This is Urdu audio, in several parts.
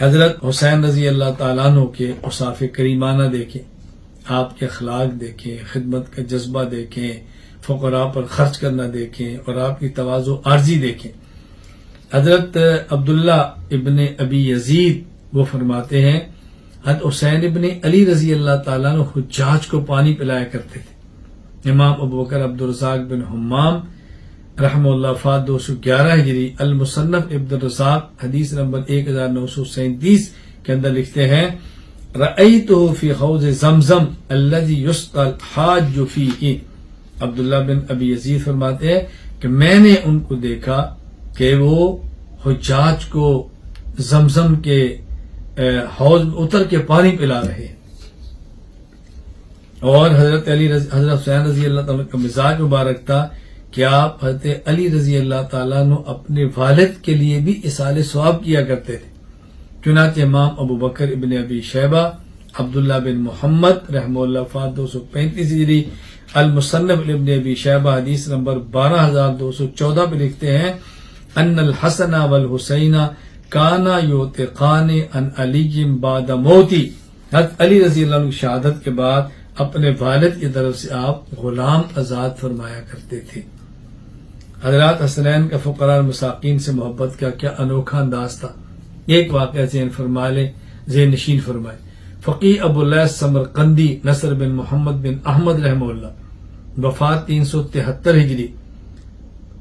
حضرت حسین رضی اللہ تعالیٰ عنہ کے اوصاف کریمانہ دیکھیں، آپ کے اخلاق دیکھیں، خدمت کا جذبہ دیکھیں، فقراء پر خرچ کرنا دیکھیں، اور آپ کی تواضع عارضی دیکھیں۔ حضرت عبداللہ ابن ابی یزید وہ فرماتے ہیں حضرت حسین ابن علی رضی اللہ تعالیٰ عنہ حجاج کو پانی پلایا کرتے تھے۔ امام ابوبکر عبدالرزاق بن حمام رحمہ اللہ وفات 211 ہجری، المصنف ابن الرزاق حدیث نمبر 1937 کے اندر لکھتے ہیں رأیتہ فی حوض زمزم الذی یسقى الحاج فیہ۔ عبداللہ بن ابی یزید فرماتے ہیں کہ میں نے ان کو دیکھا کہ وہ حجاج کو زمزم کے حوض میں اتر کے پانی پلا رہے ہیں۔ اور حضرت حسین رضی اللہ تعالیٰ کا مزاج مبارک تھا کہ آپ حضرت علی رضی اللہ تعالیٰ عنہ اپنے والد کے لیے بھی اصال ثواب کیا کرتے تھے۔ چنانچہ امام ابو بکر ابن ابی شیبہ عبداللہ بن محمد رحمہ اللہ وفات 235 ہجری، المصنف ابن ابی شیبہ حدیث نمبر 12214 پہ لکھتے ہیں ان الحسن والحسین کانا یعتقان عن علی بعد موتی۔ حضرت علی رضی اللہ عنہ کی شہادت کے بعد اپنے والد کی طرف سے آپ غلام آزاد فرمایا کرتے تھے۔ حضرات حسنین کا فقراء المساکین سے محبت کا کیا انوکھا انداز تھا۔ ایک واقعہ ذہن نشین فرمائے۔ فقیہ ابو اللیث سمرقندی نصر بن محمد بن احمد رحمہ اللہ وفات 373 ہجری،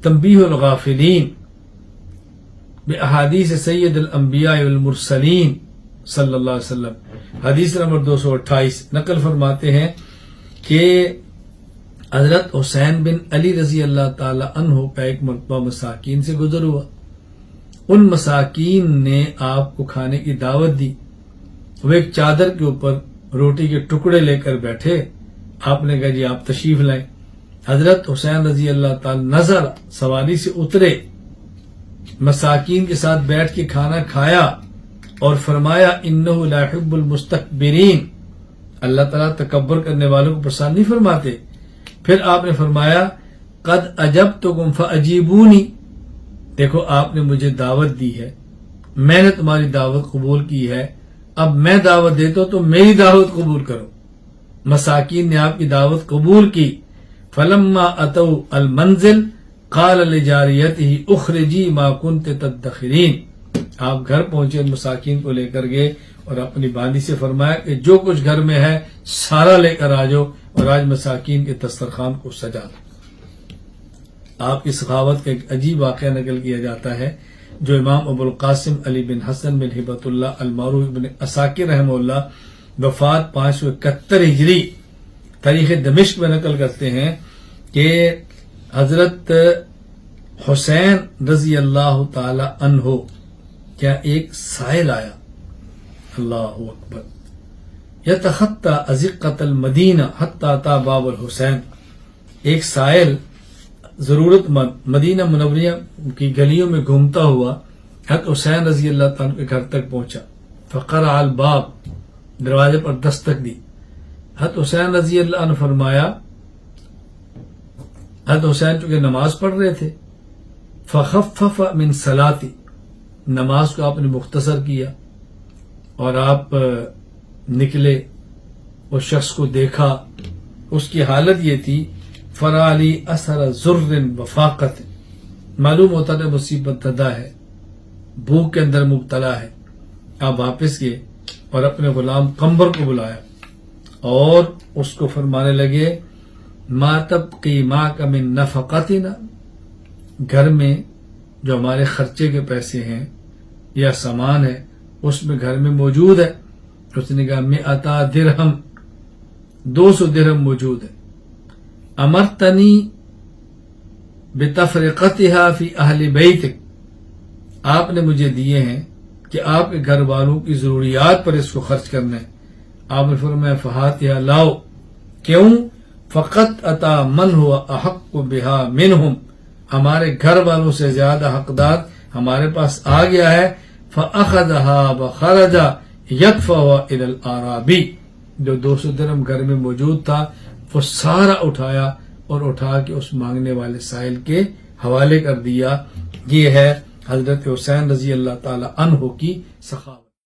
تنبیہ الغافلین بأحادیث سید الانبیاء والمرسلین صلی اللہ علیہ وسلم حدیث نمبر 228 نقل فرماتے ہیں کہ حضرت حسین بن علی رضی اللہ تعالی عنہ کا ایک مرتبہ مساکین سے گزر ہوا۔ ان مساکین نے آپ کو کھانے کی دعوت دی۔ وہ ایک چادر کے اوپر روٹی کے ٹکڑے لے کر بیٹھے۔ آپ نے کہا جی آپ تشریف لائیں۔ حضرت حسین رضی اللہ تعالی نظر سواری سے اترے، مساکین کے ساتھ بیٹھ کے کھانا کھایا اور فرمایا انہ لا يحب المستکبرین، اللہ تعالیٰ تکبر کرنے والوں کو پسند نہیں فرماتے۔ پھر آپ نے فرمایا قد اجبتکم فاجیبونی، دیکھو آپ نے مجھے دعوت دی ہے، میں نے تمہاری دعوت قبول کی ہے، اب میں دعوت دیتا ہوں تو میری دعوت قبول کرو۔ مساکین نے آپ کی دعوت قبول کی۔ فلما اتوا المنزل قال لجاریتہ اخرجی ما کنت تدخرین، آپ گھر پہنچے، ان مساکین کو لے کر گئے اور اپنی باندی سے فرمایا کہ جو کچھ گھر میں ہے سارا لے کر آ جاؤ اور آج مساکین کے دسترخوان کو سجا دو۔ آپ کی سخاوت کا ایک عجیب واقعہ نقل کیا جاتا ہے جو امام ابو القاسم علی بن حسن بن ہبۃ اللہ المعروف بن عساکر رحمہ اللہ وفات 571 ہجری تاریخ دمشق میں نقل کرتے ہیں کہ حضرت حسین رضی اللہ تعالی عنہ کیا ایک سائل آیا، اللہ اکبر، یتخطی ازقۃ المدینہ حتی اتی باب الحسین، ایک سائل ضرورت مند مدینہ منورہ کی گلیوں میں گھومتا ہوا حضرت حسین رضی اللہ تعالیٰ کے گھر تک پہنچا۔ فقرع الباب، دروازے پر دستک دی۔ حضرت حسین رضی اللہ عنہ فرمایا، حضرت حسین چونکہ نماز پڑھ رہے تھے، فخفف من صلاتی، نماز کو آپ نے مختصر کیا اور آپ نکلے، اس شخص کو دیکھا، اس کی حالت یہ تھی فرالی اثر ذر وفاقت، معلوم ہوتا تھا مصیبت زدہ ہے، بھوک کے اندر مبتلا ہے۔ آپ واپس گئے اور اپنے غلام قمبر کو بلایا اور اس کو فرمانے لگے ما تبقی معک من نفقتنا، گھر میں جو ہمارے خرچے کے پیسے ہیں یا سامان ہے اس میں گھر میں موجود ہے۔ اس نے کہا 100 درہم، 200 درہم موجود ہے۔ امرتنی بتفرقتها فی اہل بیتک، آپ نے مجھے دیے ہیں کہ آپ کے گھر والوں کی ضروریات پر اس کو خرچ کرنا ہے۔ آپ نے فرمایا فہاتها لاؤ، کیوں؟ فقط اتا من ہوا احق بہا منہم، ہمارے گھر والوں سے زیادہ حقدار ہمارے پاس آ گیا ہے۔ فاخذها وخرج یدفع الى الاعرابی، جو 200 درہم گھر میں موجود تھا وہ سارا اٹھایا اور اٹھا کے اس مانگنے والے سائل کے حوالے کر دیا۔ یہ ہے حضرت حسین رضی اللہ تعالی عنہ کی سخاوت۔